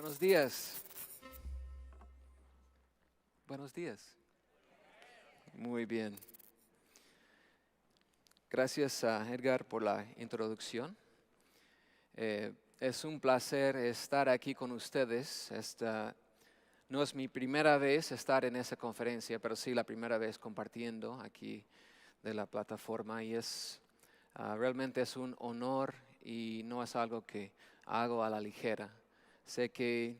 Buenos días. Buenos días. Muy bien. Gracias a Edgar por la introducción. Es un placer estar aquí con ustedes. No es mi primera vez estar en esa conferencia, pero sí la primera vez compartiendo aquí de la plataforma y realmente es un honor y no es algo que hago a la ligera. Sé que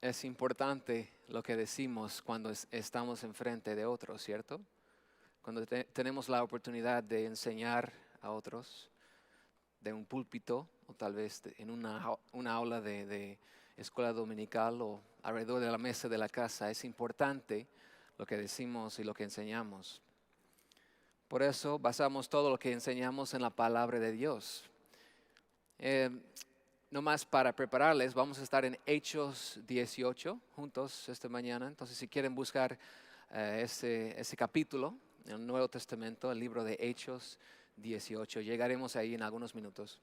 es importante lo que decimos cuando estamos enfrente de otros, ¿cierto? Cuando tenemos la oportunidad de enseñar a otros de un púlpito o tal vez en una aula de escuela dominical o alrededor de la mesa de la casa, es importante lo que decimos y lo que enseñamos. Por eso basamos todo lo que enseñamos en la palabra de Dios. No más para prepararles, vamos a estar en Hechos 18 juntos esta mañana. Entonces, si quieren buscar ese capítulo en el Nuevo Testamento, el libro de Hechos 18, llegaremos ahí en algunos minutos.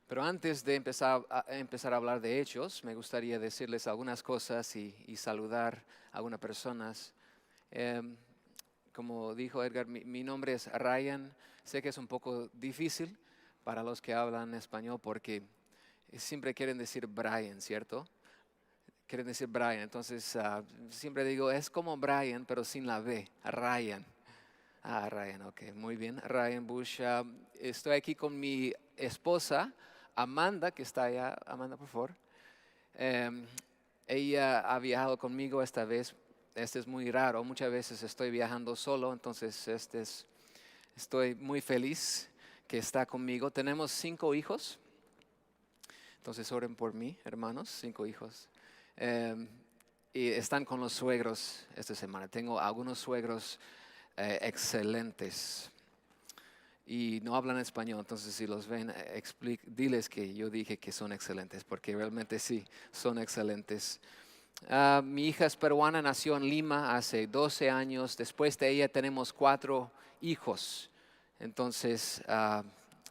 Pero antes de empezar a hablar de Hechos, me gustaría decirles algunas cosas y saludar a algunas personas. Como dijo Edgar, mi nombre es Ryan. Sé que es un poco difícil para los que hablan español porque siempre quieren decir Brian, ¿cierto? Quieren decir Brian, entonces siempre digo, es como Brian, pero sin la B, Ryan. Ryan, ok, muy bien, Ryan Bush. Estoy aquí con mi esposa, Amanda, que está allá. Amanda, por favor. Ella ha viajado conmigo esta vez. Este es muy raro, muchas veces estoy viajando solo, entonces estoy muy feliz que está conmigo. Tenemos 5 hijos, entonces oren por mí, hermanos, 5 hijos. Y están con los suegros esta semana. Tengo algunos suegros excelentes y no hablan español, entonces si los ven, diles que yo dije que son excelentes, porque realmente sí, son excelentes. Mi hija es peruana, nació en Lima hace 12 años. Después de ella tenemos 4 hijos. Entonces,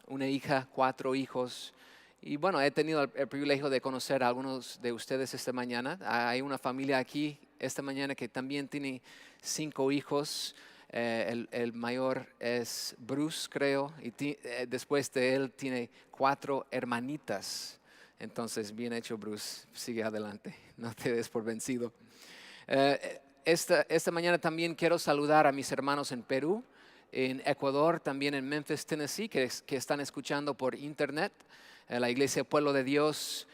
una hija, 4 hijos. Y bueno, he tenido el privilegio de conocer a algunos de ustedes esta mañana. Hay una familia aquí esta mañana que también tiene 5 hijos. El mayor es Bruce, creo, y después de él tiene 4 hermanitas. Entonces, bien hecho, Bruce, sigue adelante, no te des por vencido. Esta mañana también quiero saludar a mis hermanos en Perú, en Ecuador, también en Memphis, Tennessee, que están escuchando por internet, la Iglesia Pueblo de Dios,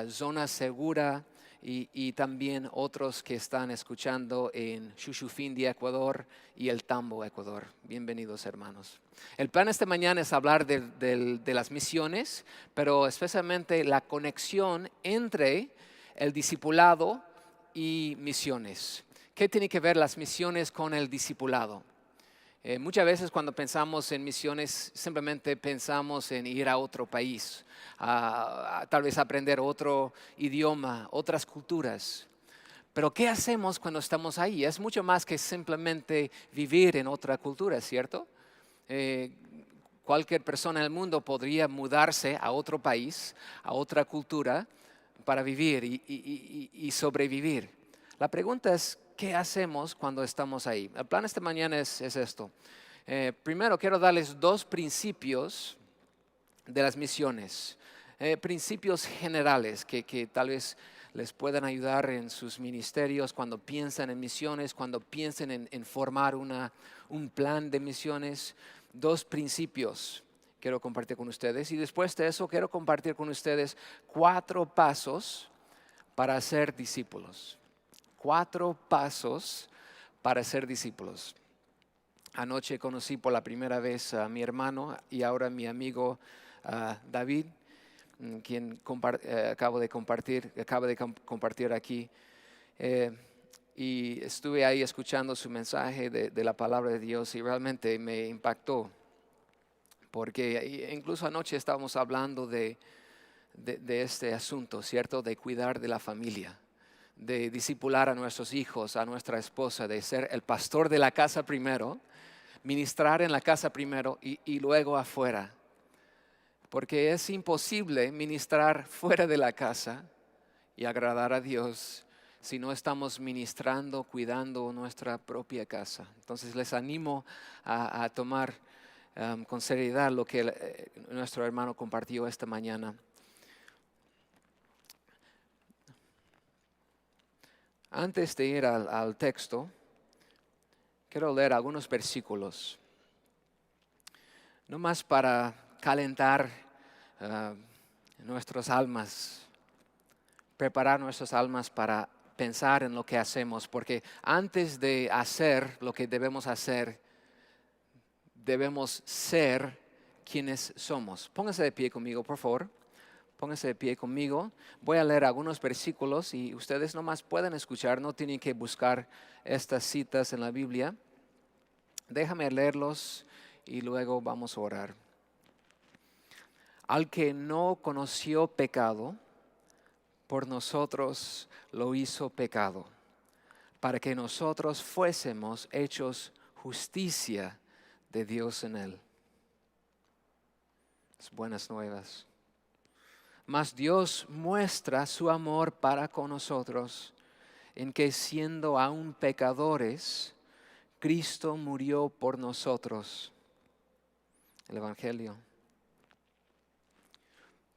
Zona Segura, y también otros que están escuchando en Chuchufindi, Ecuador, y El Tambo, Ecuador. Bienvenidos, hermanos. El plan esta mañana es hablar de las misiones, pero especialmente la conexión entre el discipulado y misiones. ¿Qué tiene que ver las misiones con el discipulado? Muchas veces cuando pensamos en misiones simplemente pensamos en ir a otro país, tal vez aprender otro idioma, otras culturas. Pero ¿qué hacemos cuando estamos ahí? Es mucho más que simplemente vivir en otra cultura, ¿cierto? Cualquier persona en el mundo podría mudarse a otro país, a otra cultura, para vivir y sobrevivir. La pregunta es, ¿qué hacemos cuando estamos ahí? El plan esta mañana es esto. Primero quiero darles 2 principios de las misiones, principios generales que tal vez les puedan ayudar en sus ministerios cuando piensan en misiones, cuando piensen en formar un plan de misiones. 2 principios quiero compartir con ustedes y después de eso quiero compartir con ustedes 4 pasos para ser discípulos. 4 pasos para ser discípulos. Anoche conocí por la primera vez a mi hermano y ahora mi amigo David, quien acaba de compartir aquí. Y estuve ahí escuchando su mensaje de la palabra de Dios y realmente me impactó. Porque incluso anoche estábamos hablando de este asunto, ¿cierto? De cuidar de la familia, de discipular a nuestros hijos, a nuestra esposa, de ser el pastor de la casa primero, ministrar en la casa primero y luego afuera. porque es imposible ministrar fuera de la casa y agradar a Dios si no estamos ministrando, cuidando nuestra propia casa. Entonces les animo a tomar con seriedad lo que nuestro hermano compartió esta mañana. Antes de ir al texto, quiero leer algunos versículos, no más para calentar nuestras almas, preparar nuestras almas para pensar en lo que hacemos, porque antes de hacer lo que debemos hacer, debemos ser quienes somos. Pónganse de pie conmigo, por favor. Pónganse de pie conmigo. Voy a leer algunos versículos y ustedes nomás pueden escuchar, no tienen que buscar estas citas en la Biblia. Déjame leerlos y luego vamos a orar. Al que no conoció pecado, por nosotros lo hizo pecado, para que nosotros fuésemos hechos justicia de Dios en él. Es buenas nuevas. Mas Dios muestra su amor para con nosotros en que siendo aún pecadores, Cristo murió por nosotros. El Evangelio.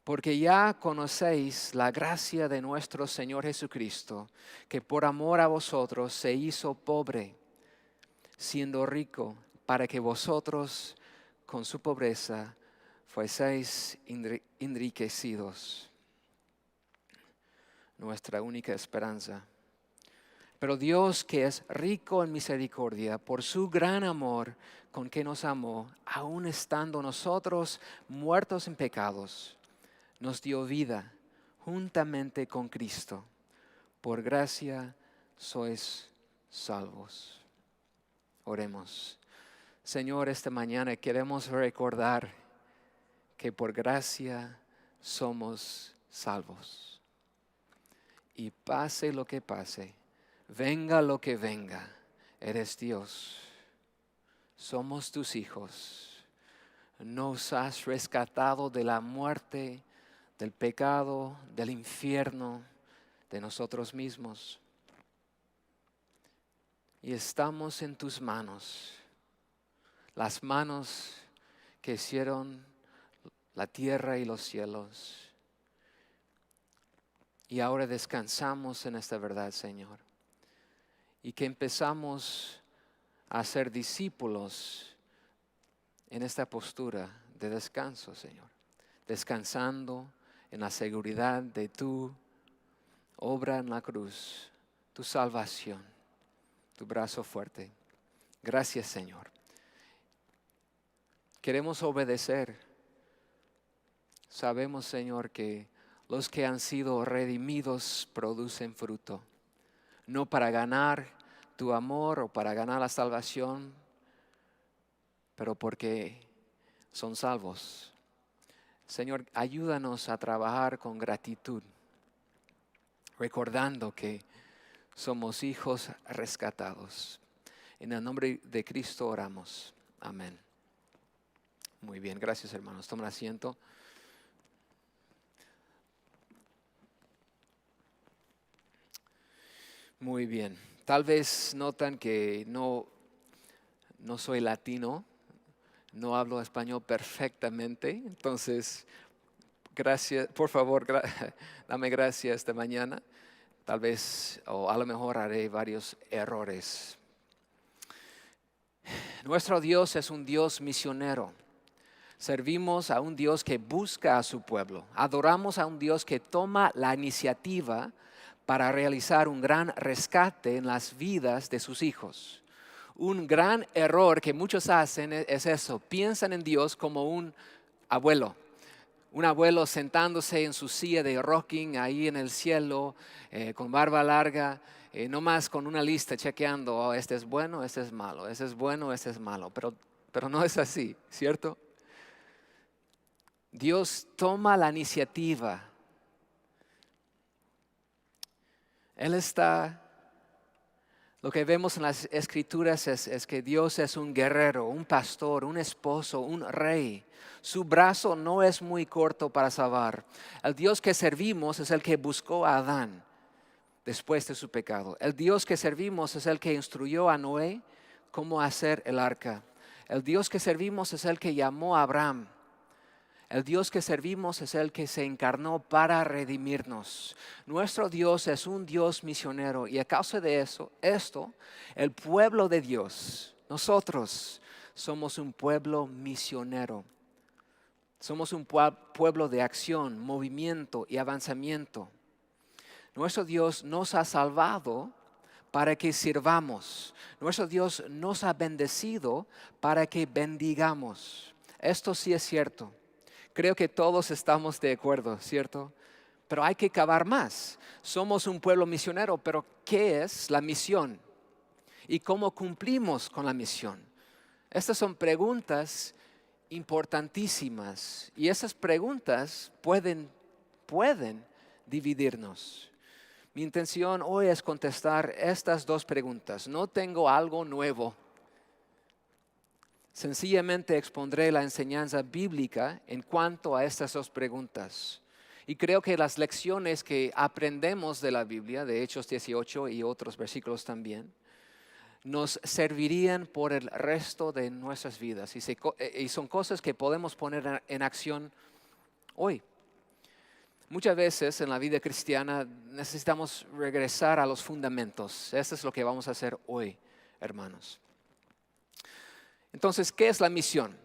Porque ya conocéis la gracia de nuestro Señor Jesucristo, que por amor a vosotros se hizo pobre, siendo rico, para que vosotros con su pobreza fueseis enriquecidos. Nuestra única esperanza. Pero Dios, que es rico en misericordia, por su gran amor con que nos amó, aun estando nosotros muertos en pecados, nos dio vida juntamente con Cristo. Por gracia sois salvos. Oremos. Señor, esta mañana queremos recordar que por gracia somos salvos. Y pase lo que pase, venga lo que venga, eres Dios. Somos tus hijos. Nos has rescatado de la muerte, del pecado, del infierno, de nosotros mismos. Y estamos en tus manos, las manos que hicieron la tierra y los cielos. Y ahora descansamos en esta verdad, Señor. Y que empezamos a ser discípulos en esta postura de descanso, Señor. Descansando en la seguridad de tu obra en la cruz, tu salvación, tu brazo fuerte. Gracias, Señor. Queremos obedecer. Sabemos, Señor, que los que han sido redimidos producen fruto. No para ganar tu amor o para ganar la salvación, pero porque son salvos. Señor, ayúdanos a trabajar con gratitud, recordando que somos hijos rescatados. En el nombre de Cristo oramos. Amén. Muy bien, gracias hermanos. Tomen asiento. Muy bien. Tal vez notan que no soy latino, no hablo español perfectamente, entonces gracias, por favor, dame gracias esta mañana. Tal vez o a lo mejor haré varios errores. Nuestro Dios es un Dios misionero. Servimos a un Dios que busca a su pueblo. Adoramos a un Dios que toma la iniciativa para realizar un gran rescate en las vidas de sus hijos. Un gran error que muchos hacen es eso. Piensan en Dios como un abuelo. Un abuelo sentándose en su silla de rocking ahí en el cielo, con barba larga, no más con una lista chequeando, oh, este es bueno, este es malo, este es bueno, este es malo. Pero no es así, ¿cierto? Dios toma la iniciativa. Lo que vemos en las Escrituras es que Dios es un guerrero, un pastor, un esposo, un rey. Su brazo no es muy corto para salvar. El Dios que servimos es el que buscó a Adán después de su pecado. El Dios que servimos es el que instruyó a Noé cómo hacer el arca. El Dios que servimos es el que llamó a Abraham. El Dios que servimos es el que se encarnó para redimirnos. Nuestro Dios es un Dios misionero y a causa de esto, el pueblo de Dios, nosotros somos un pueblo misionero. Somos un pueblo de acción, movimiento y avanzamiento. Nuestro Dios nos ha salvado para que sirvamos. Nuestro Dios nos ha bendecido para que bendigamos. Esto sí es cierto. Creo que todos estamos de acuerdo, ¿cierto? Pero hay que cavar más. Somos un pueblo misionero, pero ¿qué es la misión? ¿Y cómo cumplimos con la misión? Estas son preguntas importantísimas y esas preguntas pueden dividirnos. Mi intención hoy es contestar estas dos preguntas. No tengo algo nuevo. Sencillamente expondré la enseñanza bíblica en cuanto a estas dos preguntas. Y creo que las lecciones que aprendemos de la Biblia, de Hechos 18 y otros versículos también, nos servirían por el resto de nuestras vidas. Y son cosas que podemos poner en acción hoy. Muchas veces en la vida cristiana necesitamos regresar a los fundamentos. Eso es lo que vamos a hacer hoy, hermanos. Entonces, ¿qué es la misión?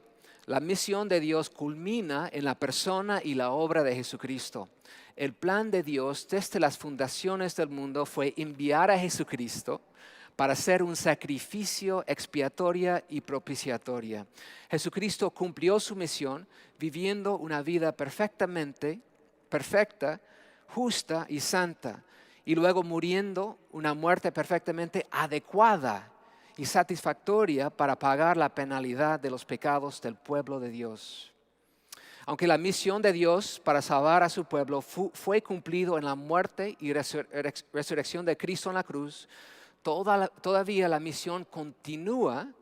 La misión de Dios culmina en la persona y la obra de Jesucristo. El plan de Dios desde las fundaciones del mundo fue enviar a Jesucristo para ser un sacrificio expiatoria y propiciatoria. Jesucristo cumplió su misión viviendo una vida perfecta, justa y santa, y luego muriendo una muerte perfectamente adecuada y satisfactoria para pagar la penalidad de los pecados del pueblo de Dios. Aunque la misión de Dios para salvar a su pueblo fue cumplido en la muerte y resurrección de Cristo en la cruz, todavía la misión continúa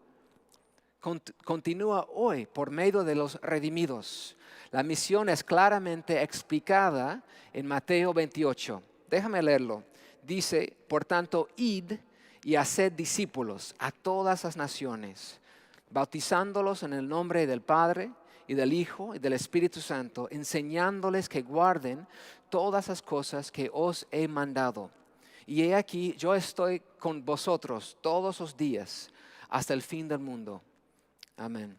hoy por medio de los redimidos. La misión es claramente explicada en Mateo 28. Déjame leerlo. Dice, por tanto, id y haced discípulos a todas las naciones, bautizándolos en el nombre del Padre y del Hijo y del Espíritu Santo, enseñándoles que guarden todas las cosas que os he mandado. Y he aquí, yo estoy con vosotros todos los días hasta el fin del mundo. Amén.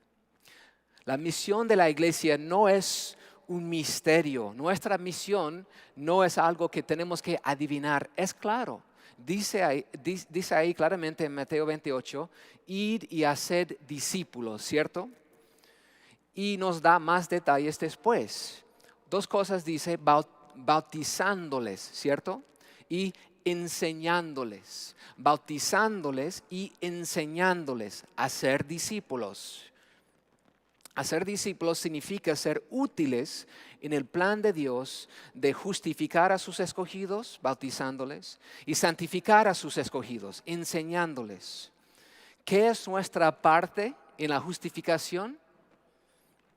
La misión de la iglesia no es un misterio. Nuestra misión no es algo que tenemos que adivinar. Es claro. Dice ahí claramente en Mateo 28, id y haced discípulos, ¿cierto? Y nos da más detalles después. Dos cosas dice, bautizándoles, ¿cierto? Y enseñándoles, bautizándoles y enseñándoles a ser discípulos. Hacer discípulos significa ser útiles en el plan de Dios de justificar a sus escogidos, bautizándoles, y santificar a sus escogidos, enseñándoles. ¿Qué es nuestra parte en la justificación?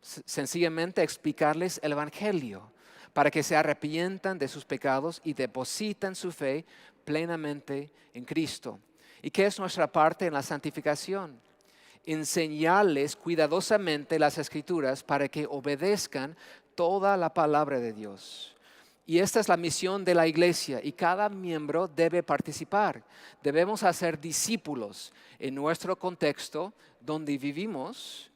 Sencillamente explicarles el Evangelio para que se arrepientan de sus pecados y depositan su fe plenamente en Cristo. ¿Y qué es nuestra parte en la santificación? Enseñarles cuidadosamente las Escrituras para que obedezcan toda la palabra de Dios. Y esta es la misión de la iglesia y cada miembro debe participar. Debemos hacer discípulos en nuestro contexto donde vivimos,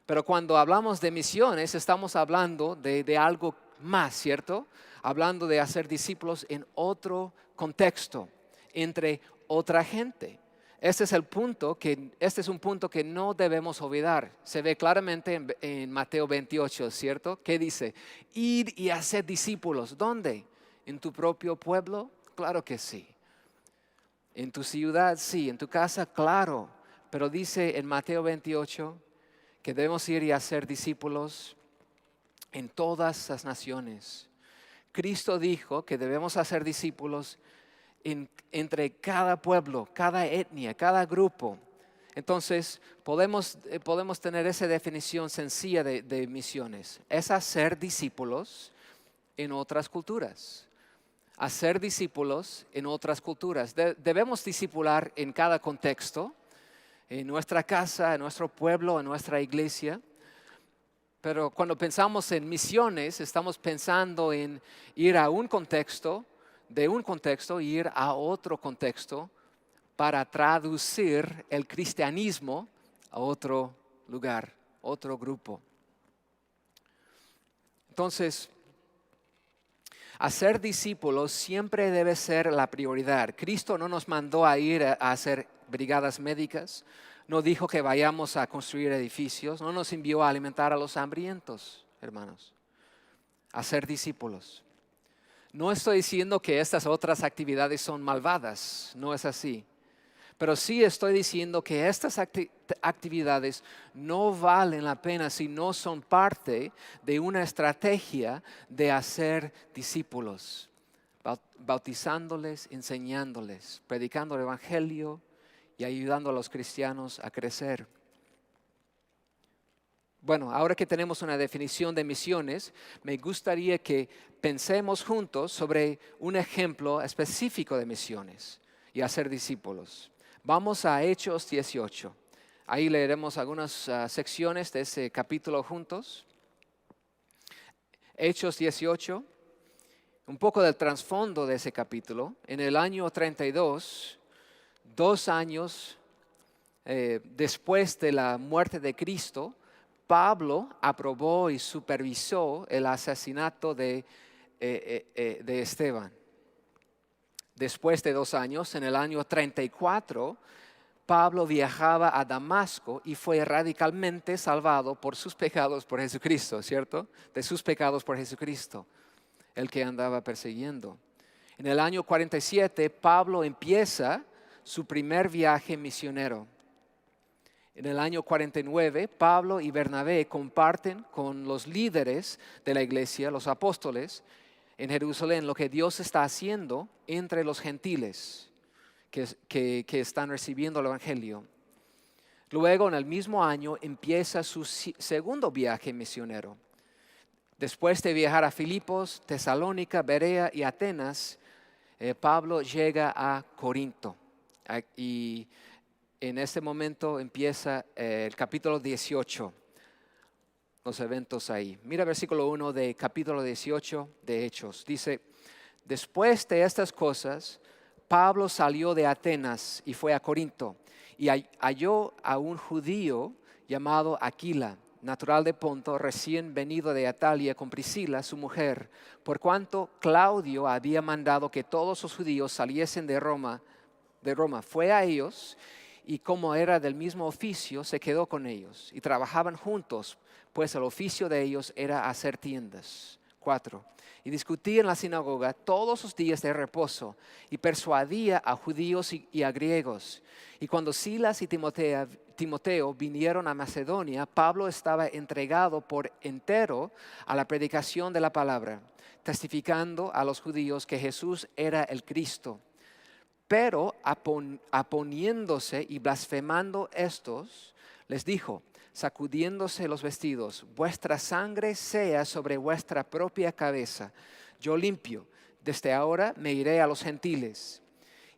pero cuando hablamos de misiones estamos hablando de algo más, ¿cierto? Hablando de hacer discípulos en otro contexto, entre otra gente. Este es un punto que no debemos olvidar. Se ve claramente en Mateo 28, ¿cierto? ¿Qué dice? Ir y hacer discípulos. ¿Dónde? ¿En tu propio pueblo? Claro que sí. ¿En tu ciudad? Sí. ¿En tu casa? Claro. Pero dice en Mateo 28 que debemos ir y hacer discípulos en todas las naciones. Cristo dijo que debemos hacer discípulos entre cada pueblo, cada etnia, cada grupo. Entonces, podemos tener esa definición sencilla de misiones. Es hacer discípulos en otras culturas. Hacer discípulos en otras culturas. Debemos discipular en cada contexto, en nuestra casa, en nuestro pueblo, en nuestra iglesia. Pero cuando pensamos en misiones, estamos pensando en ir a un contexto, de un contexto, ir a otro contexto para traducir el cristianismo a otro lugar, otro grupo. Entonces, hacer discípulos siempre debe ser la prioridad. Cristo no nos mandó a ir a hacer brigadas médicas, no dijo que vayamos a construir edificios, no nos envió a alimentar a los hambrientos, hermanos. Hacer discípulos. No estoy diciendo que estas otras actividades son malvadas, no es así. Pero sí estoy diciendo que estas actividades no valen la pena si no son parte de una estrategia de hacer discípulos, bautizándoles, enseñándoles, predicando el evangelio y ayudando a los cristianos a crecer. Bueno, ahora que tenemos una definición de misiones, me gustaría que pensemos juntos sobre un ejemplo específico de misiones y hacer discípulos. Vamos a Hechos 18. Ahí leeremos algunas secciones de ese capítulo juntos. Hechos 18, un poco del trasfondo de ese capítulo. En el año 32, 2 años después de la muerte de Cristo, Pablo aprobó y supervisó el asesinato de Esteban. Después de 2 años, en el año 34, Pablo viajaba a Damasco y fue radicalmente salvado por sus pecados por Jesucristo, ¿cierto? De sus pecados por Jesucristo, el que andaba persiguiendo. En el año 47, Pablo empieza su primer viaje misionero. En el año 49, Pablo y Bernabé comparten con los líderes de la iglesia, los apóstoles, en Jerusalén, lo que Dios está haciendo entre los gentiles que están recibiendo el evangelio. Luego, en el mismo año, empieza su segundo viaje misionero. Después de viajar a Filipos, Tesalónica, Berea y Atenas, Pablo llega a Corinto. Y en este momento empieza el capítulo 18. Los eventos ahí. Mira versículo 1 de capítulo 18 de Hechos. Dice, después de estas cosas, Pablo salió de Atenas y fue a Corinto y halló a un judío llamado Aquila, natural de Ponto, recién venido de Atalia con Priscila, su mujer, por cuanto Claudio había mandado que todos los judíos saliesen de Roma. Fue a ellos y como era del mismo oficio, se quedó con ellos y trabajaban juntos, pues el oficio de ellos era hacer tiendas. 4. Y discutía en la sinagoga todos los días de reposo y persuadía a judíos y a griegos. Y cuando Silas y Timoteo vinieron a Macedonia, Pablo estaba entregado por entero a la predicación de la palabra, testificando a los judíos que Jesús era el Cristo. Pero aponiéndose y blasfemando estos, les dijo, sacudiéndose los vestidos, vuestra sangre sea sobre vuestra propia cabeza. Yo limpio, desde ahora me iré a los gentiles.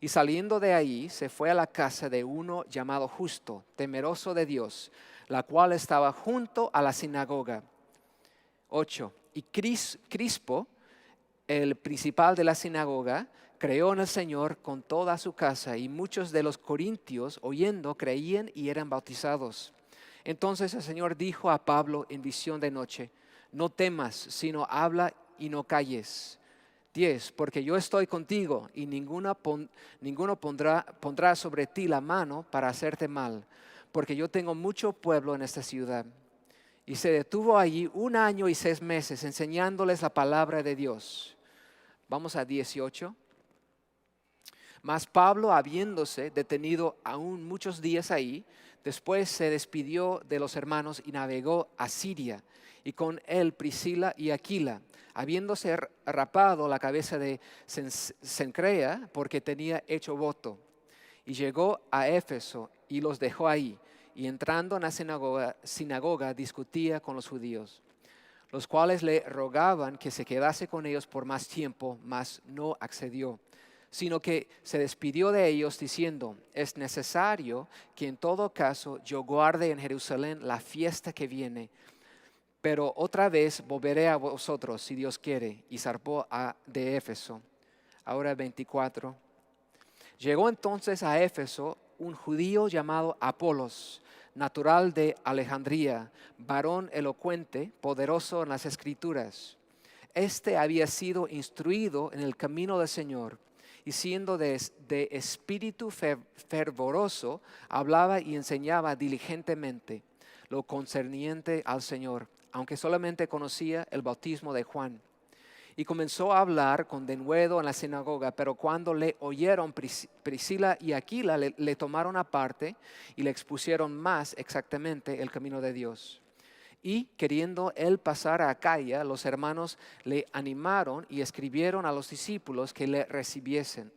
Y saliendo de ahí, se fue a la casa de uno llamado Justo, temeroso de Dios, la cual estaba junto a la sinagoga. 8. Y Crispo, el principal de la sinagoga, creyó en el Señor con toda su casa, y muchos de los corintios, oyendo, creían y eran bautizados. Entonces el Señor dijo a Pablo en visión de noche, no temas, sino habla y no calles. 10. Porque yo estoy contigo y ninguno pondrá sobre ti la mano para hacerte mal, porque yo tengo mucho pueblo en esta ciudad. Y se detuvo allí 1 año y 6 meses enseñándoles la palabra de Dios. Vamos a 18. Mas Pablo, habiéndose detenido aún muchos días ahí, después se despidió de los hermanos y navegó a Siria, y con él Priscila y Aquila, habiéndose rapado la cabeza de Cencrea, porque tenía hecho voto. Y llegó a Éfeso y los dejó ahí, y entrando en la sinagoga discutía con los judíos, los cuales le rogaban que se quedase con ellos por más tiempo, mas no accedió, sino que se despidió de ellos diciendo: es necesario que en todo caso yo guarde en Jerusalén la fiesta que viene, pero otra vez volveré a vosotros si Dios quiere. Y zarpó de Éfeso. Ahora 24. Llegó entonces a Éfeso un judío llamado Apolos, natural de Alejandría, varón elocuente, poderoso en las Escrituras. Este había sido instruido en el camino del Señor, y siendo de espíritu fervoroso, hablaba y enseñaba diligentemente lo concerniente al Señor, aunque solamente conocía el bautismo de Juan. Y comenzó a hablar con denuedo en la sinagoga, pero cuando le oyeron Priscila y Aquila, le tomaron aparte y le expusieron más exactamente el camino de Dios. Y queriendo él pasar a Acaya, los hermanos le animaron y escribieron a los discípulos que le recibiesen.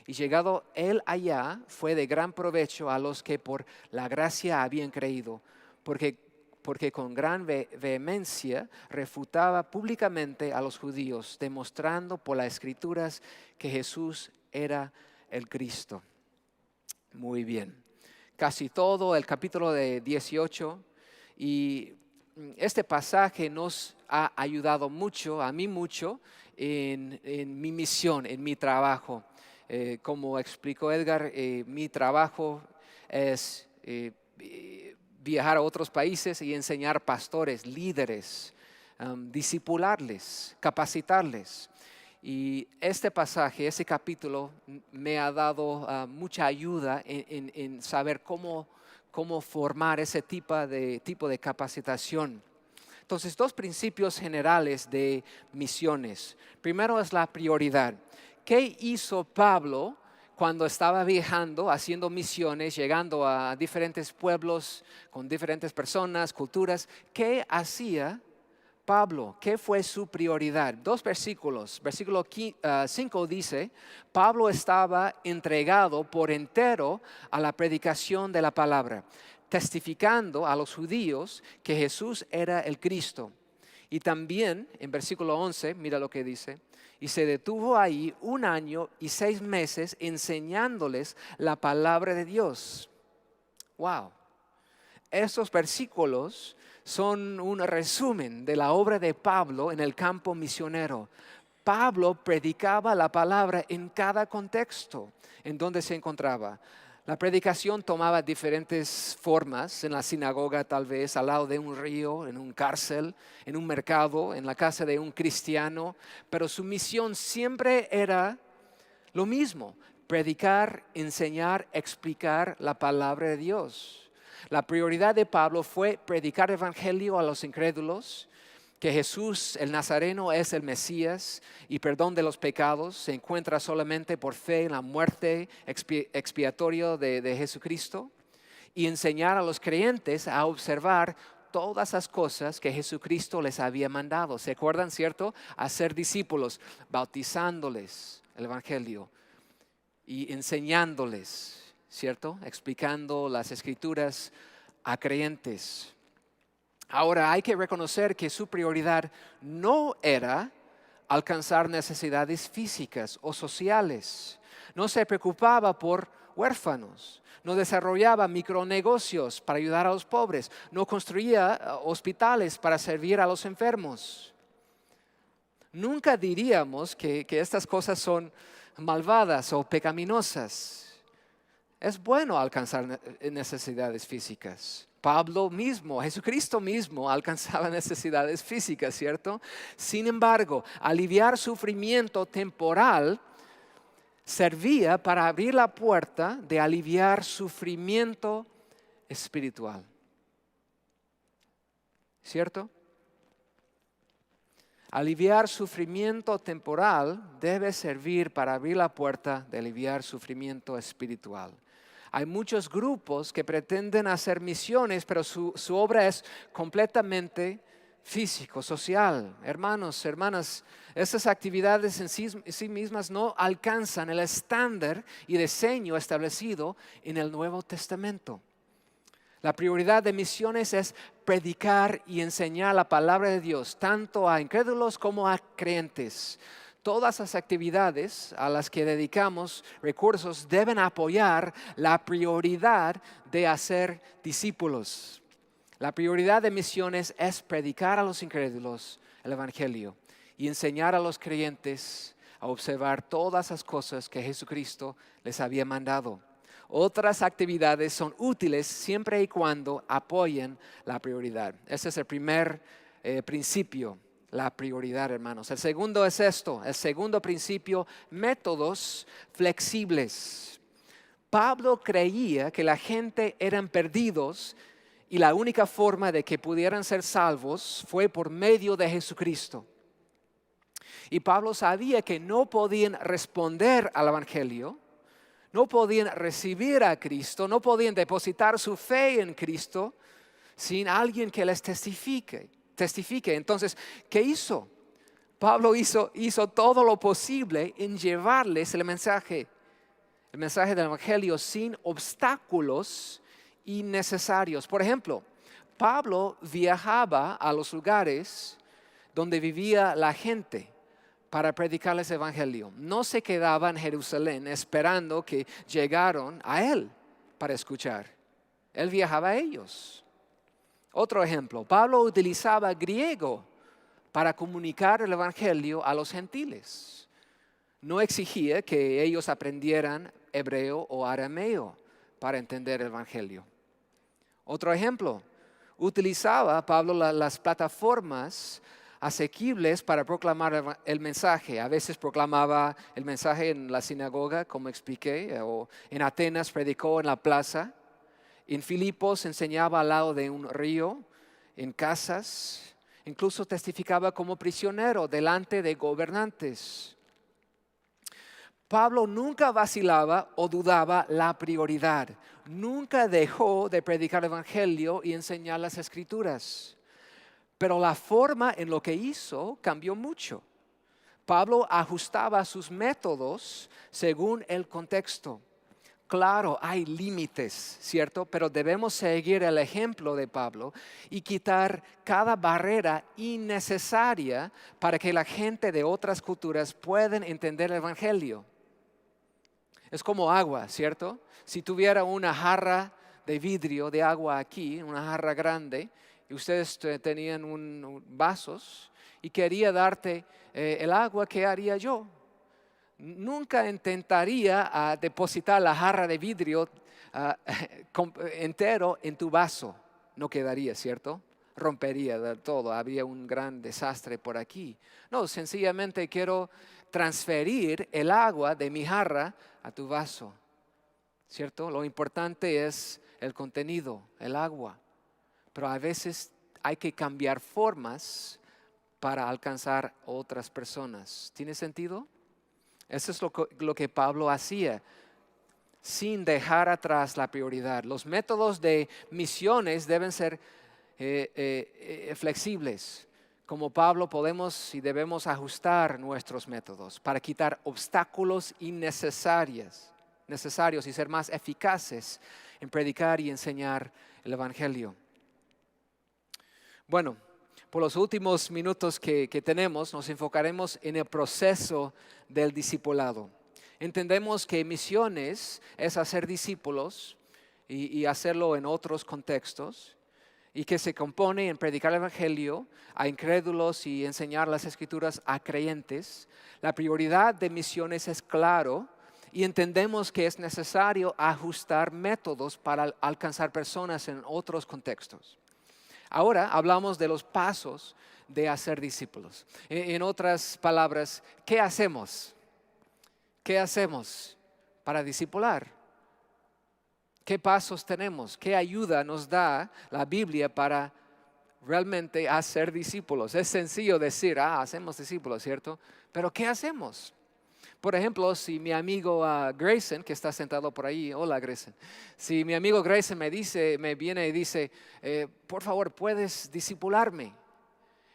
Y llegado él allá, fue de gran provecho a los que por la gracia habían creído, porque con gran vehemencia refutaba públicamente a los judíos, demostrando por las Escrituras que Jesús era el Cristo. Muy bien. Casi todo el capítulo de 18, y este pasaje nos ha ayudado mucho, a mí mucho, en mi misión, en mi trabajo. Como explicó Edgar, mi trabajo es viajar a otros países y enseñar pastores, líderes, discipularles, capacitarles. Y este pasaje, ese capítulo, me ha dado mucha ayuda en saber cómo formar ese tipo de capacitación. Entonces, dos principios generales de misiones. Primero es la prioridad. ¿Qué hizo Pablo cuando estaba viajando, haciendo misiones, llegando a diferentes pueblos con diferentes personas, culturas? ¿Qué hacía Pablo? ¿Qué fue su prioridad? Dos versículos. Versículo 5 dice: Pablo estaba entregado por entero a la predicación de la palabra, testificando a los judíos que Jesús era el Cristo. Y también en versículo 11, mira lo que dice: y se detuvo ahí 1 año y 6 meses enseñándoles la palabra de Dios. Wow. Estos versículos son un resumen de la obra de Pablo en el campo misionero. Pablo predicaba la palabra en cada contexto en donde se encontraba. La predicación tomaba diferentes formas: en la sinagoga, tal vez, al lado de un río, en un cárcel, en un mercado, en la casa de un cristiano. Pero su misión siempre era lo mismo: predicar, enseñar, explicar la palabra de Dios. La prioridad de Pablo fue predicar el evangelio a los incrédulos, que Jesús el Nazareno es el Mesías y perdón de los pecados se encuentra solamente por fe en la muerte expiatoria de Jesucristo, y enseñar a los creyentes a observar todas las cosas que Jesucristo les había mandado. ¿Se acuerdan, cierto? A ser discípulos, bautizándoles el evangelio y enseñándoles, ¿cierto? Explicando las Escrituras a creyentes. Ahora hay que reconocer que su prioridad no era alcanzar necesidades físicas o sociales. No se preocupaba por huérfanos, no desarrollaba micronegocios para ayudar a los pobres, no construía hospitales para servir a los enfermos. Nunca diríamos que estas cosas son malvadas o pecaminosas. Es bueno alcanzar necesidades físicas. Pablo mismo, Jesucristo mismo, alcanzaba necesidades físicas, ¿cierto? Sin embargo, aliviar sufrimiento temporal servía para abrir la puerta de aliviar sufrimiento espiritual. ¿Cierto? Aliviar sufrimiento temporal debe servir para abrir la puerta de aliviar sufrimiento espiritual. Hay muchos grupos que pretenden hacer misiones, pero su obra es completamente físico, social. Hermanos, hermanas, estas actividades en sí mismas no alcanzan el estándar y diseño establecido en el Nuevo Testamento. La prioridad de misiones es predicar y enseñar la palabra de Dios, tanto a incrédulos como a creyentes. Todas las actividades a las que dedicamos recursos deben apoyar la prioridad de hacer discípulos. La prioridad de misiones es predicar a los incrédulos el Evangelio y enseñar a los creyentes a observar todas las cosas que Jesucristo les había mandado. Otras actividades son útiles siempre y cuando apoyen la prioridad. Ese es el primer principio, la prioridad, hermanos. El segundo es esto, el segundo principio, métodos flexibles. Pablo creía que la gente eran perdidos y la única forma de que pudieran ser salvos fue por medio de Jesucristo. Y Pablo sabía que no podían responder al Evangelio, no podían recibir a Cristo, no podían depositar su fe en Cristo sin alguien que les testifique. Entonces, ¿qué hizo? Pablo hizo todo lo posible en llevarles el mensaje del Evangelio sin obstáculos innecesarios. Por ejemplo, Pablo viajaba a los lugares donde vivía la gente para predicarles el Evangelio. No se quedaba en Jerusalén esperando que llegaran a él para escuchar. Él viajaba a ellos. Otro ejemplo, Pablo utilizaba griego para comunicar el Evangelio a los gentiles. No exigía que ellos aprendieran hebreo o arameo para entender el Evangelio. Otro ejemplo, utilizaba Pablo las plataformas asequibles para proclamar el mensaje. A veces proclamaba el mensaje en la sinagoga, como expliqué, o en Atenas predicó en la plaza. En Filipos enseñaba al lado de un río, en casas. Incluso testificaba como prisionero delante de gobernantes. Pablo nunca vacilaba o dudaba la prioridad. Nunca dejó de predicar el Evangelio y enseñar las Escrituras. Pero la forma en lo que hizo cambió mucho. Pablo ajustaba sus métodos según el contexto. Claro, hay límites, ¿cierto? Pero debemos seguir el ejemplo de Pablo y quitar cada barrera innecesaria para que la gente de otras culturas puedan entender el Evangelio. Es como agua, ¿cierto? Si tuviera una jarra de vidrio de agua aquí, una jarra grande, y ustedes tenían vasos y quería darte el agua, ¿qué haría yo? Nunca intentaría depositar la jarra de vidrio entero en tu vaso. No quedaría, ¿cierto? Rompería todo, habría un gran desastre por aquí. No, sencillamente quiero transferir el agua de mi jarra a tu vaso, ¿cierto? Lo importante es el contenido, el agua. Pero a veces hay que cambiar formas para alcanzar otras personas. ¿Tiene sentido? Eso es lo que Pablo hacía, sin dejar atrás la prioridad. Los métodos de misiones deben ser flexibles. Como Pablo podemos y debemos ajustar nuestros métodos para quitar obstáculos innecesarios y ser más eficaces en predicar y enseñar el Evangelio. Bueno, por los últimos minutos que tenemos, nos enfocaremos en el proceso del discipulado. Entendemos que misiones es hacer discípulos y hacerlo en otros contextos, y que se compone en predicar el Evangelio a incrédulos y enseñar las Escrituras a creyentes. La prioridad de misiones es claro y entendemos que es necesario ajustar métodos para alcanzar personas en otros contextos. Ahora hablamos de los pasos de hacer discípulos. En otras palabras, ¿qué hacemos? ¿Qué hacemos para discipular? ¿Qué pasos tenemos? ¿Qué ayuda nos da la Biblia para realmente hacer discípulos? Es sencillo decir, hacemos discípulos, ¿cierto? Pero ¿qué hacemos? Por ejemplo, si mi amigo Grayson, que está sentado por ahí, hola Grayson, si mi amigo Grayson me viene y dice, por favor, ¿puedes discipularme?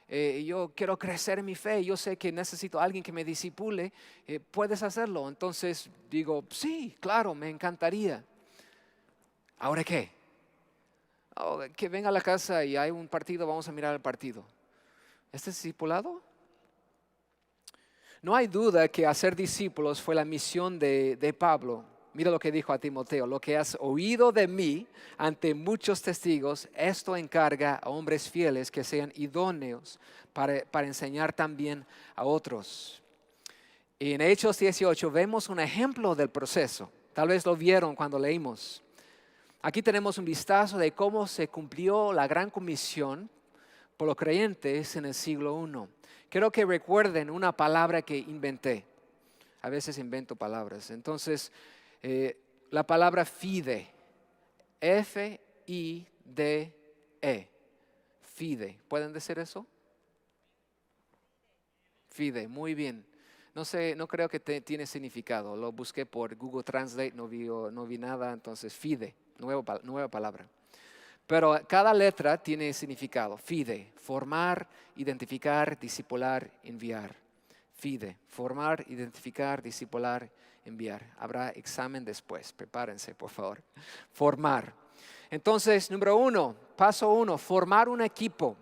yo quiero crecer en mi fe, yo sé que necesito a alguien que me discipule, ¿puedes hacerlo? Entonces digo, sí, claro, me encantaría. ¿Ahora qué? Oh, que venga a la casa y hay un partido, vamos a mirar el partido. ¿Este es discipulado? No hay duda que hacer discípulos fue la misión de Pablo. Mira lo que dijo a Timoteo: lo que has oído de mí ante muchos testigos, esto encarga a hombres fieles que sean idóneos para enseñar también a otros. Y en Hechos 18 vemos un ejemplo del proceso. Tal vez lo vieron cuando leímos. Aquí tenemos un vistazo de cómo se cumplió la gran comisión por los creyentes en el siglo I. Quiero que recuerden una palabra que inventé. A veces invento palabras. Entonces, la palabra fide, F-I-D-E, fide. ¿Pueden decir eso? Fide, muy bien. No sé, no creo que tiene significado. Lo busqué por Google Translate, no vi nada, entonces fide, nueva palabra. Pero cada letra tiene significado. Fide, formar, identificar, discipular, enviar. Fide, formar, identificar, discipular, enviar. Habrá examen después, prepárense por favor. Formar. Entonces, número 1, paso 1, formar un equipo.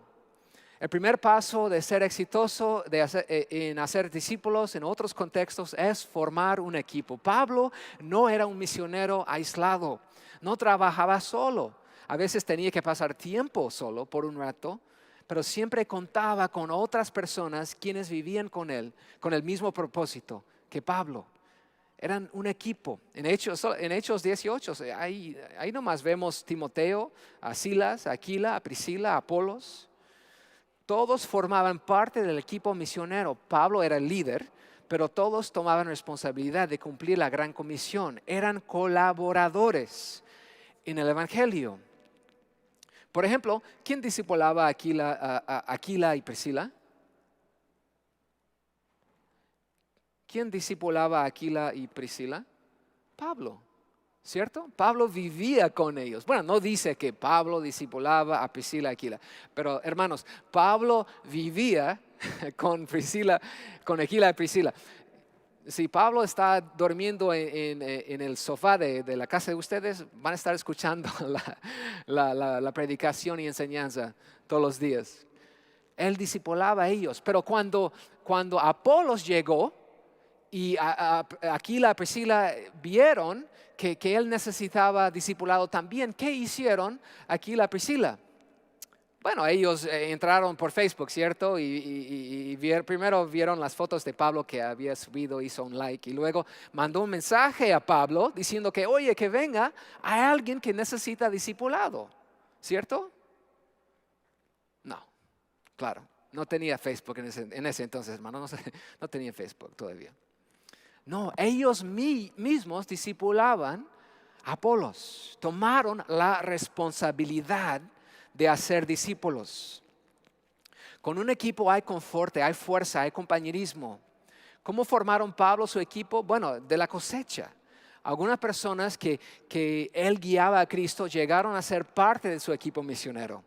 El primer paso de ser exitoso en hacer discípulos en otros contextos es formar un equipo. Pablo no era un misionero aislado, no trabajaba solo. A veces tenía que pasar tiempo solo por un rato, pero siempre contaba con otras personas quienes vivían con él, con el mismo propósito que Pablo. Eran un equipo. En Hechos 18, ahí nomás vemos Timoteo, a Silas, a Aquila, a Priscila, a Apolos. Todos formaban parte del equipo misionero. Pablo era el líder, pero todos tomaban responsabilidad de cumplir la gran comisión. Eran colaboradores en el evangelio. Por ejemplo, ¿quién discipulaba a Aquila y Priscila? ¿Quién discipulaba a Aquila y Priscila? Pablo, ¿cierto? Pablo vivía con ellos. Bueno, no dice que Pablo discipulaba a Priscila y Aquila, pero hermanos, Pablo vivía con Aquila y Priscila. Si Pablo está durmiendo en el sofá de la casa de ustedes, van a estar escuchando la predicación y enseñanza todos los días. Él discipulaba a ellos, pero cuando Apolos llegó y Aquila y Priscila vieron que él necesitaba discipulado también, ¿qué hicieron Aquila y Priscila? Bueno, ellos entraron por Facebook, ¿cierto? Y primero vieron las fotos de Pablo que había subido, hizo un like. Y luego mandó un mensaje a Pablo diciendo que, oye, que venga, hay alguien que necesita discipulado, ¿cierto? No, claro, no tenía Facebook en ese entonces, hermano, no tenía Facebook todavía. No, ellos mismos discipulaban a Apolos, tomaron la responsabilidad de hacer discípulos. Con un equipo hay confort, hay fuerza, hay compañerismo. ¿Cómo formaron Pablo su equipo? Bueno, de la cosecha. Algunas personas que él guiaba a Cristo llegaron a ser parte de su equipo misionero.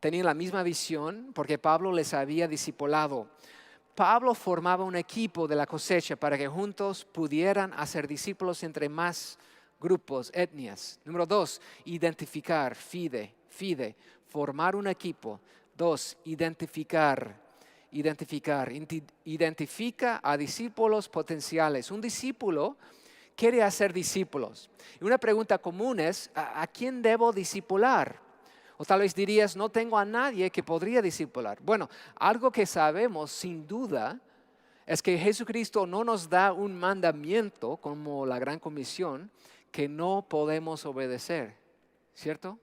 Tenían la misma visión porque Pablo les había discipulado. Pablo formaba un equipo de la cosecha para que juntos pudieran hacer discípulos entre más grupos, etnias. Número 2, identificar, fide, formar un equipo. 2, identifica a discípulos potenciales. Un discípulo quiere hacer discípulos. Y una pregunta común es, ¿a quién debo discipular? O tal vez dirías, no tengo a nadie que podría discipular. Bueno, algo que sabemos sin duda es que Jesucristo no nos da un mandamiento como la gran comisión que no podemos obedecer, ¿cierto?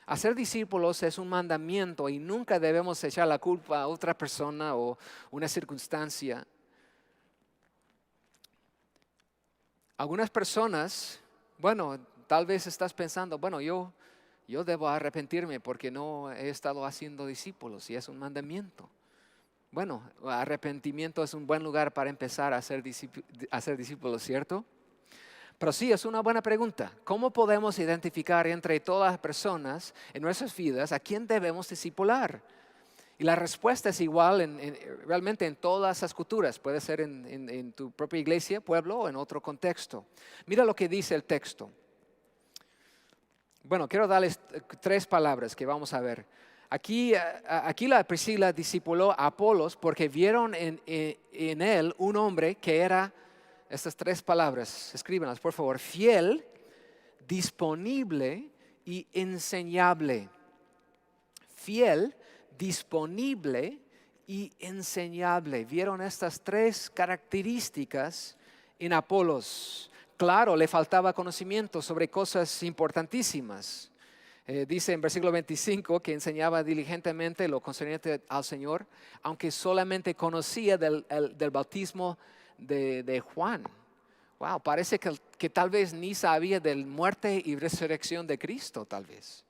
Hacer discípulos es un mandamiento y nunca debemos echar la culpa a otra persona o una circunstancia. Algunas personas, bueno, tal vez estás pensando, bueno, yo debo arrepentirme porque no he estado haciendo discípulos y es un mandamiento. Bueno, arrepentimiento es un buen lugar para empezar a hacer discípulos, ¿cierto? Pero sí, es una buena pregunta. ¿Cómo podemos identificar entre todas las personas en nuestras vidas a quién debemos discipular? Y la respuesta es igual realmente en todas las culturas. Puede ser en tu propia iglesia, pueblo o en otro contexto. Mira lo que dice el texto. Bueno, quiero darles 3 palabras que vamos a ver. Aquí la Priscila discipuló a Apolos porque vieron en él un hombre que era, estas 3 palabras, escríbanlas por favor, fiel, disponible y enseñable. Fiel, disponible y enseñable. Vieron estas 3 características en Apolos. Claro, le faltaba conocimiento sobre cosas importantísimas. Dice en versículo 25 que enseñaba diligentemente lo concerniente al Señor, aunque solamente conocía del bautismo de Juan. Wow, parece que tal vez ni sabía de la muerte y resurrección de Cristo, tal vez.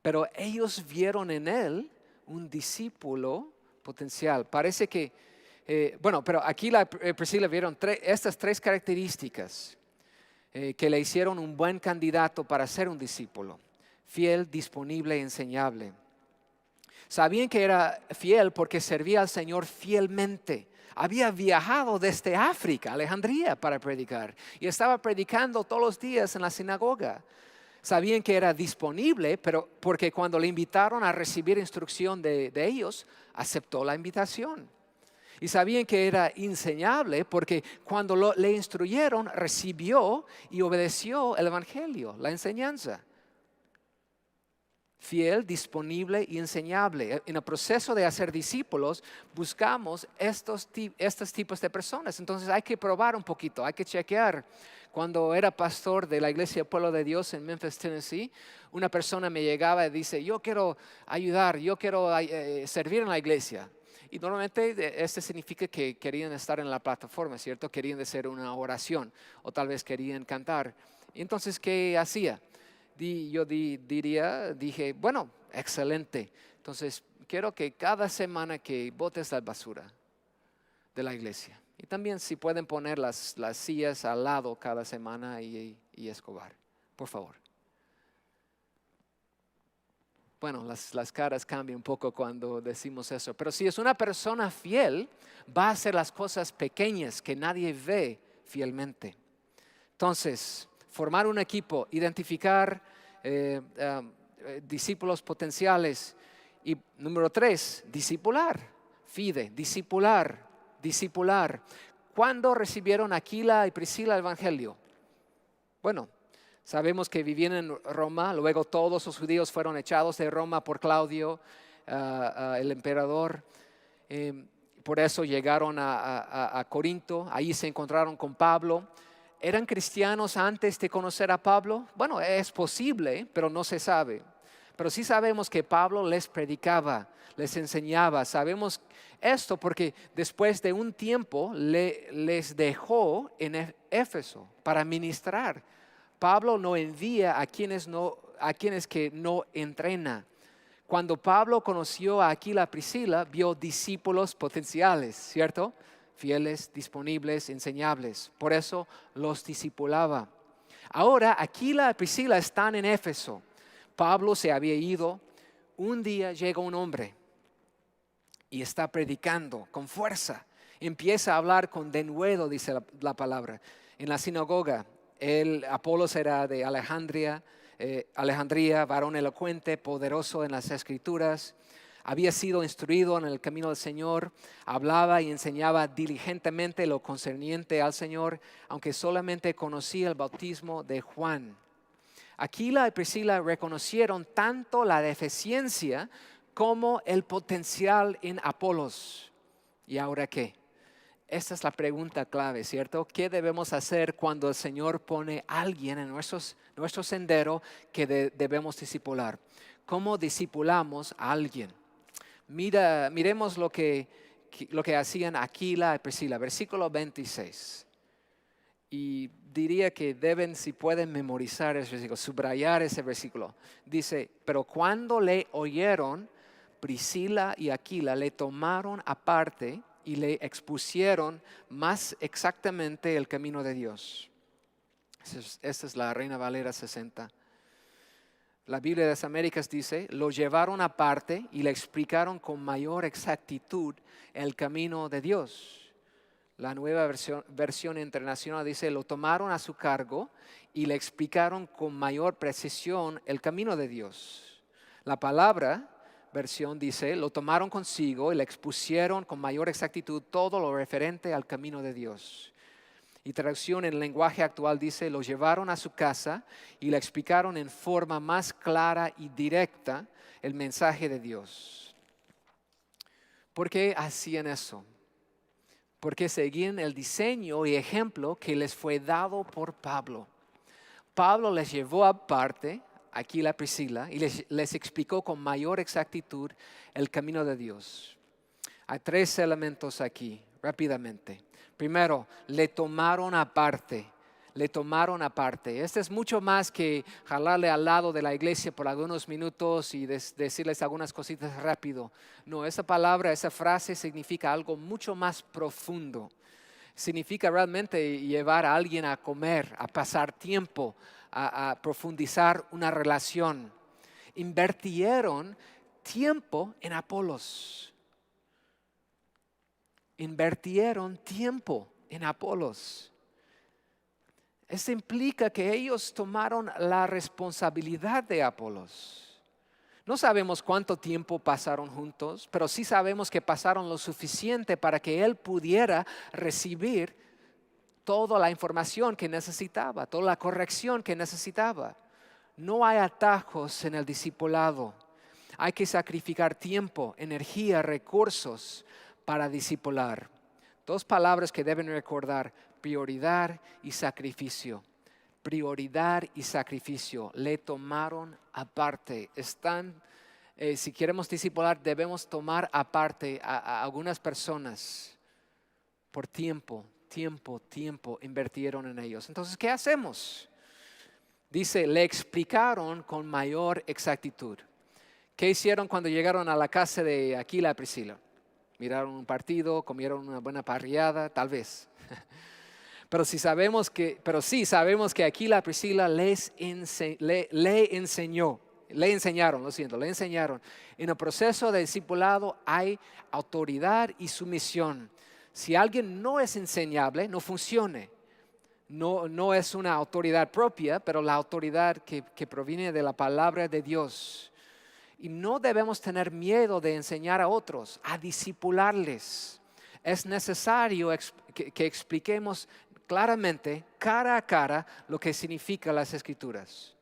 Pero ellos vieron en él un discípulo potencial. Parece que, pero aquí la Priscila vieron estas 3 características que le hicieron un buen candidato para ser un discípulo. Fiel, disponible, enseñable. Sabían que era fiel porque servía al Señor fielmente. Había viajado desde África, Alejandría, para predicar. Y estaba predicando todos los días en la sinagoga. Sabían que era disponible, pero porque cuando le invitaron a recibir instrucción de ellos, aceptó la invitación. Y sabían que era enseñable porque cuando le instruyeron, recibió y obedeció el evangelio, la enseñanza. Fiel, disponible y enseñable. En el proceso de hacer discípulos, buscamos estos tipos de personas. Entonces hay que probar un poquito, hay que chequear. Cuando era pastor de la iglesia Pueblo de Dios en Memphis, Tennessee, una persona me llegaba y dice, yo quiero ayudar, yo quiero servir en la iglesia. Y normalmente esto significa que querían estar en la plataforma, ¿cierto? Querían hacer una oración o tal vez querían cantar. Y entonces, ¿qué hacía? Dije, bueno, excelente. Entonces, quiero que cada semana que botes la basura de la iglesia. Y también si pueden poner las sillas al lado cada semana y escobar, por favor. Bueno, las caras cambian un poco cuando decimos eso. Pero si es una persona fiel, va a hacer las cosas pequeñas que nadie ve fielmente. Entonces, formar un equipo, identificar discípulos potenciales. Y número 3, discipular. Fide, discipular. ¿Cuándo recibieron Aquila y Priscila el evangelio? Bueno, sabemos que vivían en Roma, luego todos los judíos fueron echados de Roma por Claudio, el emperador. Por eso llegaron a Corinto, ahí se encontraron con Pablo. ¿Eran cristianos antes de conocer a Pablo? Bueno, es posible, pero no se sabe. Pero sí sabemos que Pablo les predicaba, les enseñaba. Sabemos esto porque después de un tiempo les dejó en Éfeso para ministrar. Pablo no envía a quienes que no entrena. Cuando Pablo conoció a Aquila y Priscila, vio discípulos potenciales, ¿cierto? Fieles, disponibles, enseñables. Por eso los discipulaba. Ahora Aquila y Priscila están en Éfeso. Pablo se había ido. Un día llega un hombre y está predicando con fuerza. Empieza a hablar con denuedo, dice la palabra, en la sinagoga. Apolos era de Alejandría, varón elocuente, poderoso en las escrituras. Había sido instruido en el camino del Señor, hablaba y enseñaba diligentemente lo concerniente al Señor, aunque solamente conocía el bautismo de Juan. Aquila y Priscila reconocieron tanto la deficiencia como el potencial en Apolos. ¿Y ahora qué? Esta es la pregunta clave, ¿cierto? ¿Qué debemos hacer cuando el Señor pone a alguien en nuestro sendero que debemos discipular? ¿Cómo discipulamos a alguien? Miremos lo que hacían Aquila y Priscila, versículo 26. Y diría que deben, si pueden, memorizar ese versículo, subrayar ese versículo. Dice, pero cuando le oyeron, Priscila y Aquila le tomaron aparte y le expusieron más exactamente el camino de Dios. Esta es la Reina Valera 60. La Biblia de las Américas dice, lo llevaron aparte y le explicaron con mayor exactitud el camino de Dios. La nueva versión internacional dice, lo tomaron a su cargo y le explicaron con mayor precisión el camino de Dios. La palabra versión dice, lo tomaron consigo y le expusieron con mayor exactitud todo lo referente al camino de Dios. Y traducción en lenguaje actual dice, lo llevaron a su casa y le explicaron en forma más clara y directa el mensaje de Dios. ¿Por qué hacían eso? Porque seguían el diseño y ejemplo que les fue dado por Pablo. Pablo les llevó aparte, Aquila y Priscila, y les explicó con mayor exactitud el camino de Dios. Hay 3 elementos aquí, rápidamente. Primero, le tomaron aparte. Le tomaron aparte. Este es mucho más que jalarle al lado de la iglesia por algunos minutos y decirles algunas cositas rápido. No, esa palabra, esa frase significa algo mucho más profundo. Significa realmente llevar a alguien a comer, a pasar tiempo, a profundizar una relación. Invirtieron tiempo en Apolos. Invirtieron tiempo en Apolos. Esto implica que ellos tomaron la responsabilidad de Apolos. No sabemos cuánto tiempo pasaron juntos, pero sí sabemos que pasaron lo suficiente para que él pudiera recibir toda la información que necesitaba, toda la corrección que necesitaba. No hay atajos en el discipulado. Hay que sacrificar tiempo, energía, recursos para discipular. 2 palabras que deben recordar: prioridad y sacrificio. Prioridad y sacrificio. Le tomaron aparte. Si queremos discipular, debemos tomar aparte a algunas personas por tiempo, invirtieron en ellos. Entonces, ¿qué hacemos? Dice, le explicaron con mayor exactitud. ¿Qué hicieron cuando llegaron a la casa de Aquila y Priscila? Miraron un partido, comieron una buena parrillada, tal vez. Pero sí sabemos que Aquila y Priscila le enseñaron. En el proceso de discipulado hay autoridad y sumisión. Si alguien no es enseñable, no funcione. No es una autoridad propia, pero la autoridad que proviene de la palabra de Dios. Y no debemos tener miedo de enseñar a otros, a discipularles. Es necesario que expliquemos claramente, cara a cara, lo que significan las Escrituras.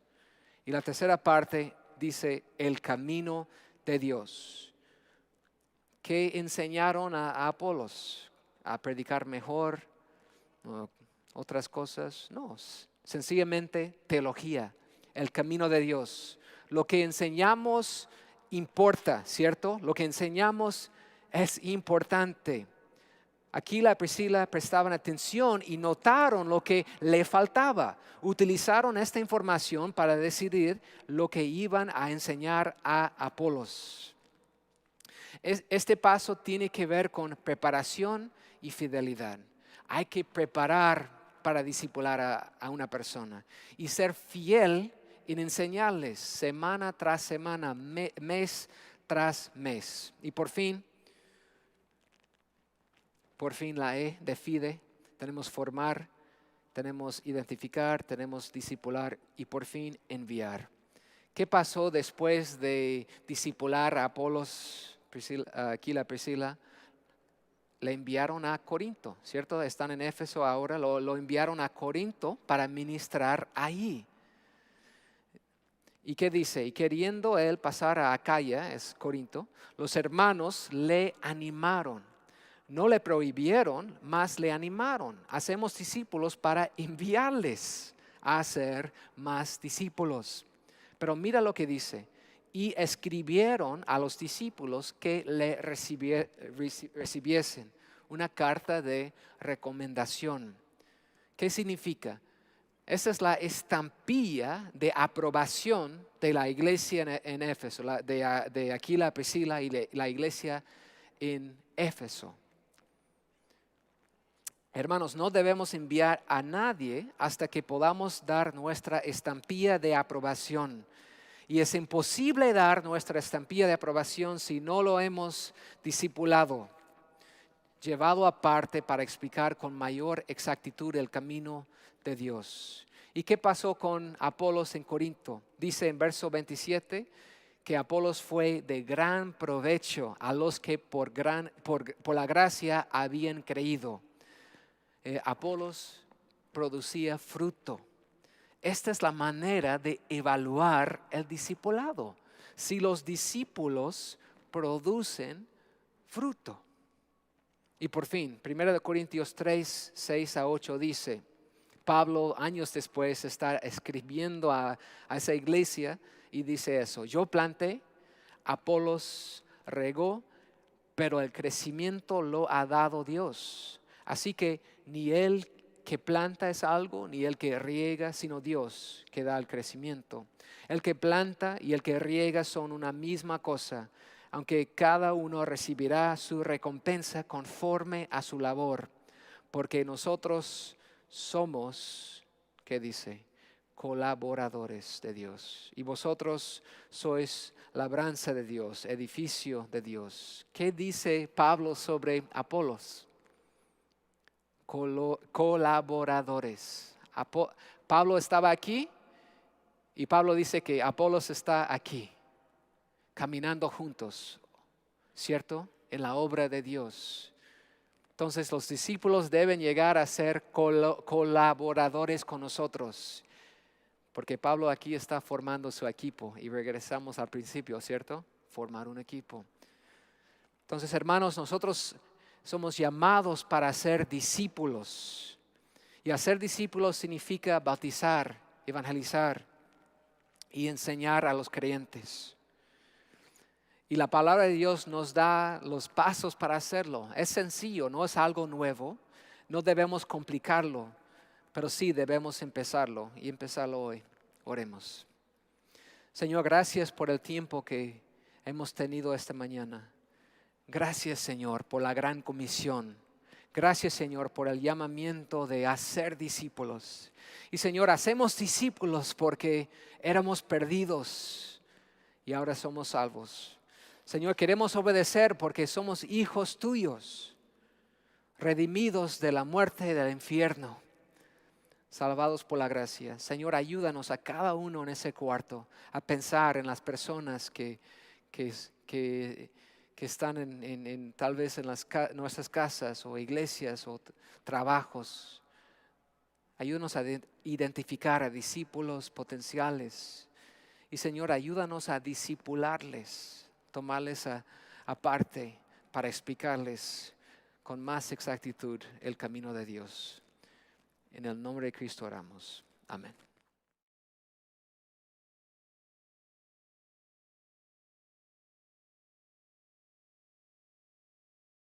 Y la tercera parte dice, el camino de Dios. ¿Qué enseñaron a Apolos? ¿A predicar mejor? ¿Otras cosas? No, sencillamente teología, el camino de Dios. Lo que enseñamos importa, ¿cierto? Lo que enseñamos es importante. Aquila y Priscila prestaban atención y notaron lo que le faltaba. Utilizaron esta información para decidir lo que iban a enseñar a Apolos. Este paso tiene que ver con preparación y fidelidad. Hay que preparar para discipular a una persona y ser fiel en enseñarles semana tras semana, mes tras mes. Y por fin la E de FIDE, tenemos formar, tenemos identificar, tenemos discipular y por fin enviar. ¿Qué pasó después de discipular a Apolos, Aquila y Priscila? Le enviaron a Corinto, ¿cierto? Están en Éfeso ahora, lo enviaron a Corinto para ministrar ahí. ¿Y qué dice? Y queriendo él pasar a Acaya, es Corinto, los hermanos le animaron. No le prohibieron, mas le animaron. Hacemos discípulos para enviarles a hacer más discípulos. Pero mira lo que dice. Y escribieron a los discípulos que le recibiesen una carta de recomendación. ¿Qué significa? Esa es la estampilla de aprobación de la iglesia en Éfeso, de Aquila, Priscila y la iglesia en Éfeso. Hermanos, no debemos enviar a nadie hasta que podamos dar nuestra estampilla de aprobación. Y es imposible dar nuestra estampilla de aprobación si no lo hemos discipulado, llevado aparte para explicar con mayor exactitud el camino de Dios. ¿Y qué pasó con Apolos en Corinto? Dice en verso 27 que Apolos fue de gran provecho a los que por la gracia habían creído. Apolos producía fruto. Esta es la manera de evaluar el discipulado. Si los discípulos producen fruto. Y por fin, 1 Corintios 3, 6 a 8 dice, Pablo años después está escribiendo a esa iglesia y dice eso: yo planté, Apolos regó, pero el crecimiento lo ha dado Dios. Así que ni el que planta es algo, ni el que riega, sino Dios que da el crecimiento. El que planta y el que riega son una misma cosa, aunque cada uno recibirá su recompensa conforme a su labor, porque nosotros somos, ¿qué dice? Colaboradores de Dios. Y vosotros sois labranza de Dios, edificio de Dios. ¿Qué dice Pablo sobre Apolos? Colaboradores. Pablo estaba aquí y Pablo dice que Apolos está aquí, caminando juntos, ¿cierto? En la obra de Dios. Entonces los discípulos deben llegar a ser colaboradores con nosotros, porque Pablo aquí está formando su equipo y regresamos al principio, ¿cierto? Formar un equipo. Entonces, hermanos, nosotros somos llamados para ser discípulos. Y hacer discípulos significa bautizar, evangelizar y enseñar a los creyentes. Y la palabra de Dios nos da los pasos para hacerlo. Es sencillo, no es algo nuevo. No debemos complicarlo, pero sí debemos empezarlo y empezarlo hoy. Oremos. Señor, gracias por el tiempo que hemos tenido esta mañana. Gracias, Señor, por la gran comisión. Gracias, Señor, por el llamamiento de hacer discípulos. Y, Señor, hacemos discípulos porque éramos perdidos y ahora somos salvos. Señor, queremos obedecer porque somos hijos tuyos, redimidos de la muerte y del infierno, salvados por la gracia. Señor, ayúdanos a cada uno en ese cuarto a pensar en las personas que están tal vez en nuestras casas o iglesias o trabajos. Ayúdanos a identificar a discípulos potenciales. Y, Señor, ayúdanos a discipularles, tomarles aparte para explicarles con más exactitud el camino de Dios. En el nombre de Cristo oramos. Amén.